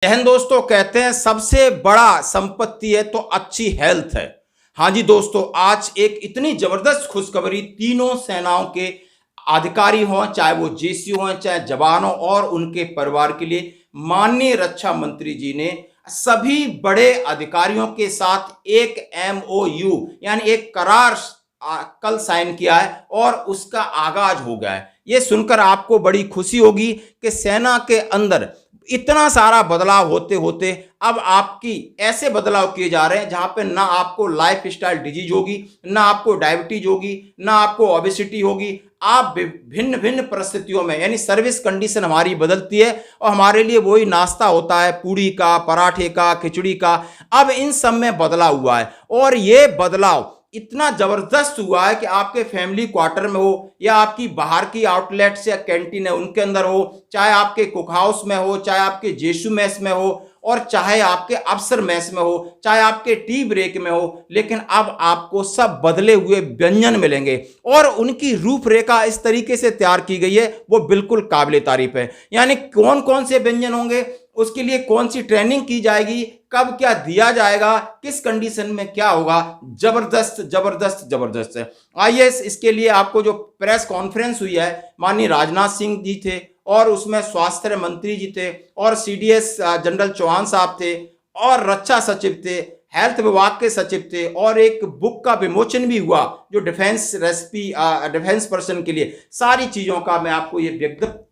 जय हिंद दोस्तों। कहते हैं सबसे बड़ा संपत्ति है तो अच्छी हेल्थ है। हाँ जी दोस्तों, आज एक इतनी जबरदस्त खुशखबरी तीनों सेनाओं के अधिकारी हों, चाहे वो जेसी हों चाहे जवान हों, और उनके परिवार के लिए माननीय रक्षा मंत्री जी ने सभी बड़े अधिकारियों के साथ एक एमओयू यानी एक करार कल साइन किया है और उसका आगाज हो गया है। ये सुनकर आपको बड़ी खुशी होगी कि सेना के अंदर इतना सारा बदलाव होते होते अब आपकी ऐसे बदलाव किए जा रहे हैं जहां पे ना आपको लाइफ स्टाइल डिजीज होगी, ना आपको डायबिटीज होगी, ना आपको ओबेसिटी होगी। आप भिन्न भिन्न परिस्थितियों में यानी सर्विस कंडीशन हमारी बदलती है और हमारे लिए वही नाश्ता होता है पूड़ी का, पराठे का, खिचड़ी का। अब इन सब में बदलाव हुआ है और ये बदलाव इतना जबरदस्त हुआ है कि आपके फैमिली क्वार्टर में हो या आपकी बाहर की आउटलेट्स या कैंटीन है उनके अंदर हो, चाहे आपके कुक हाउस में हो, चाहे आपके जेसू मेस में हो, और चाहे आपके अफसर मेस में हो, चाहे आपके टी ब्रेक में हो, लेकिन अब आपको सब बदले हुए व्यंजन मिलेंगे और उनकी रूपरेखा इस तरीके से तैयार की गई है वो बिल्कुल काबिले तारीफ है। यानी कौन कौन से व्यंजन होंगे, उसके लिए कौन सी ट्रेनिंग की जाएगी, कब क्या दिया जाएगा, किस कंडीशन में क्या होगा, जबरदस्त जबरदस्त जबरदस्त है। आइए इसके लिए आपको जो प्रेस कॉन्फ्रेंस हुई है, माननीय राजनाथ सिंह जी थे और उसमें स्वास्थ्य मंत्री जी थे और सीडीएस जनरल चौहान साहब थे और रक्षा सचिव थे, हेल्थ विभाग के सचिव थे, और एक बुक का विमोचन भी हुआ जो डिफेंस रेसिपी डिफेंस पर्सन के लिए। सारी चीजों का मैं आपको ये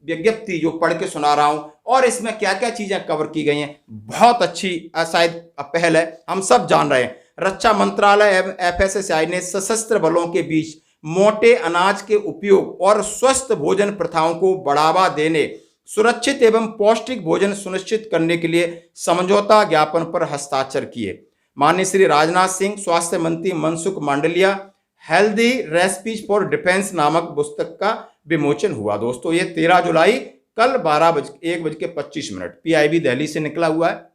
विज्ञप्ति जो पढ़ के सुना रहा हूं और इसमें क्या क्या चीजें कवर की गई हैं। बहुत अच्छी शायद पहल है, हम सब जान रहे हैं। रक्षा मंत्रालय एवं एफएसएसआई ने सशस्त्र बलों के बीच मोटे अनाज के उपयोग और स्वस्थ भोजन प्रथाओं को बढ़ावा देने, सुरक्षित एवं पौष्टिक भोजन सुनिश्चित करने के लिए समझौता ज्ञापन पर हस्ताक्षर किए। माननीय श्री राजनाथ सिंह, स्वास्थ्य मंत्री Mansukh Mandalia, healthy recipes for defence नामक पुस्तक का विमोचन हुआ। दोस्तों ये 13 जुलाई कल 1:25 पीआईबी दिल्ली से निकला हुआ है।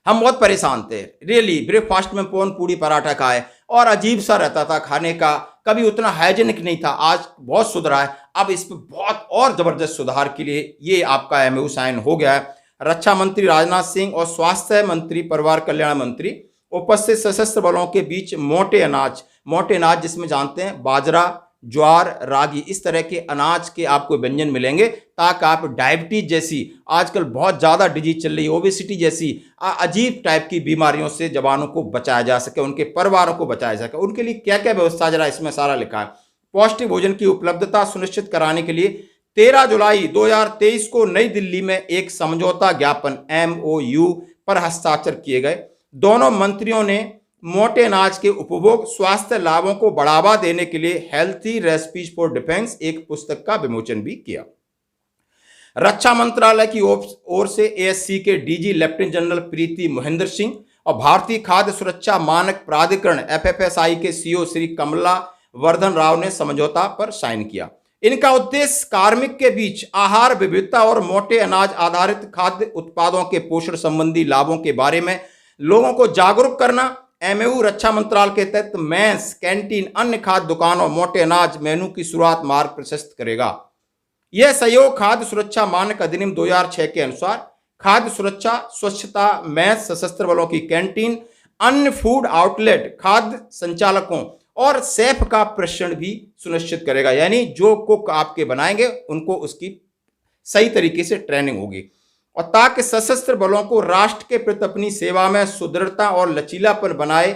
हम बहुत परेशान थे रियली। ब्रेकफास्ट में कौन पूड़ी पराठा खाए और अजीब सा रहता था खाने का, कभी उतना हाइजेनिक नहीं था। आज बहुत सुधरा है, अब इस पर बहुत और जबरदस्त सुधार के लिए ये आपका एमओयू साइन हो गया है। रक्षा मंत्री राजनाथ सिंह और स्वास्थ्य मंत्री परिवार कल्याण मंत्री उपस्थित सशस्त्र बलों के बीच मोटे अनाज जिसमें जानते हैं बाजरा, ज्वार, रागी, इस तरह के अनाज के आपको व्यंजन मिलेंगे ताकि आप डायबिटीज जैसी आजकल बहुत ज़्यादा डिजीज चल रही है, ओबेसिटी जैसी अजीब टाइप की बीमारियों से जवानों को बचाया जा सके, उनके परिवारों को बचाया जा सके। उनके लिए क्या क्या व्यवस्था जरा इसमें सारा लिखा है। पौष्टिक भोजन की उपलब्धता सुनिश्चित कराने के लिए 13 जुलाई 2023 को नई दिल्ली में एक समझौता ज्ञापन एमओयू पर हस्ताक्षर किए गए। दोनों मंत्रियों ने मोटे अनाज के उपभोग, स्वास्थ्य लाभों को बढ़ावा देने के लिए हेल्थी रेसिपीज फॉर डिफेंस एक पुस्तक का विमोचन भी किया। रक्षा मंत्रालय की ओर से एएससी के डीजी लेफ्टिनेंट जनरल प्रीति महेंद्र सिंह और भारतीय खाद्य सुरक्षा मानक प्राधिकरण एफएफएसआई के सीईओ श्री कमला वर्धन राव ने समझौता पर साइन किया। इनका उद्देश्य कार्मिक के बीच आहार विविधता और मोटे अनाज आधारित खाद्य उत्पादों के पोषण संबंधी लाभों के बारे में लोगों को जागरूक करना। एमओयू रक्षा मंत्रालय के तहत मेस, कैंटीन, अन्य खाद्य दुकानों मोटे अनाज मेनू की शुरुआत मार्ग प्रशस्त करेगा। यह सहयोग खाद्य सुरक्षा मानक अधिनियम 2006 के अनुसार खाद्य सुरक्षा, स्वच्छता, मेस, सशस्त्र बलों की कैंटीन, अन्य फूड आउटलेट, खाद्य संचालकों और शेफ का प्रशिक्षण भी सुनिश्चित करेगा। यानी जो कुक आपके बनाएंगे उनको उसकी सही तरीके से ट्रेनिंग होगी, और ताकि सशस्त्र बलों को राष्ट्र के प्रति अपनी सेवा में सुदृढ़ता और लचीलापन बनाए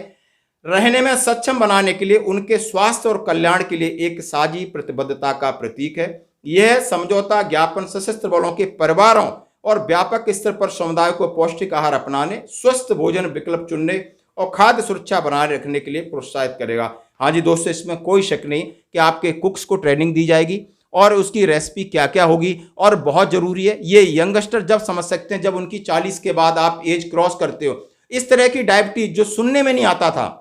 रहने में सक्षम बनाने के लिए उनके स्वास्थ्य और कल्याण के लिए एक साझी प्रतिबद्धता का प्रतीक है। यह समझौता ज्ञापन सशस्त्र बलों के परिवारों और व्यापक स्तर पर समुदाय को पौष्टिक आहार अपनाने, स्वस्थ भोजन विकल्प चुनने और खाद्य सुरक्षा बनाए रखने के लिए प्रोत्साहित करेगा। हाँ जी दोस्तों, इसमें कोई शक नहीं कि आपके कुक्स को ट्रेनिंग दी जाएगी और उसकी रेसिपी क्या क्या होगी। और बहुत जरूरी है, ये यंगस्टर जब समझ सकते हैं जब उनकी 40 के बाद आप एज क्रॉस करते हो। इस तरह की डायबिटीज जो सुनने में नहीं आता था,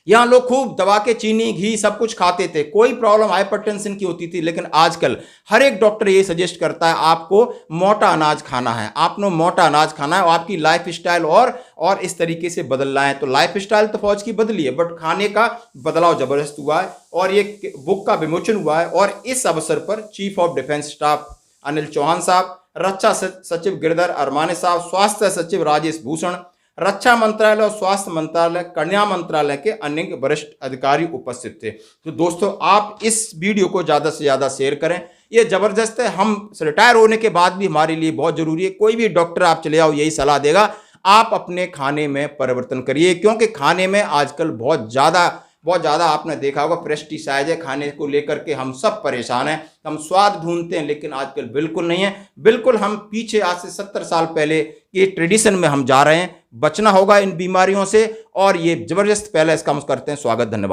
यहाँ लोग खूब दबा के चीनी, घी सब कुछ खाते थे, कोई प्रॉब्लम हाइपरटेंशन की होती थी, लेकिन आजकल हर एक डॉक्टर ये सजेस्ट करता है आपको मोटा अनाज खाना है, आपने मोटा अनाज खाना है और आपकी लाइफ स्टाइल और इस तरीके से बदलना है। तो लाइफ स्टाइल तो फौज की बदली है, बट खाने का बदलाव जबरदस्त हुआ है और ये बुक का विमोचन हुआ है। और इस अवसर पर chief of defence staff Anil Chauhan साहब, रक्षा सचिव गिरधर अरमाने साहब, स्वास्थ्य सचिव राजेश भूषण, रक्षा मंत्रालय और स्वास्थ्य मंत्रालय, कन्या मंत्रालय के अन्य वरिष्ठ अधिकारी उपस्थित थे। तो दोस्तों आप इस वीडियो को ज़्यादा से ज़्यादा शेयर करें, ये ज़बरदस्त है। हम रिटायर होने के बाद भी हमारे लिए बहुत ज़रूरी है। कोई भी डॉक्टर आप चले आओ यही सलाह देगा, आप अपने खाने में परिवर्तन करिए, क्योंकि खाने में आजकल बहुत ज़्यादा आपने देखा होगा पेस्टिसाइड है। खाने को लेकर के हम सब परेशान हैं। हम स्वाद ढूंढते हैं लेकिन आजकल बिल्कुल नहीं है। बिल्कुल हम पीछे आज से 70 साल पहले के ट्रेडिशन में हम जा रहे हैं। बचना होगा इन बीमारियों से और ये ज़बरदस्त पहले इसका हम करते हैं। स्वागत, धन्यवाद।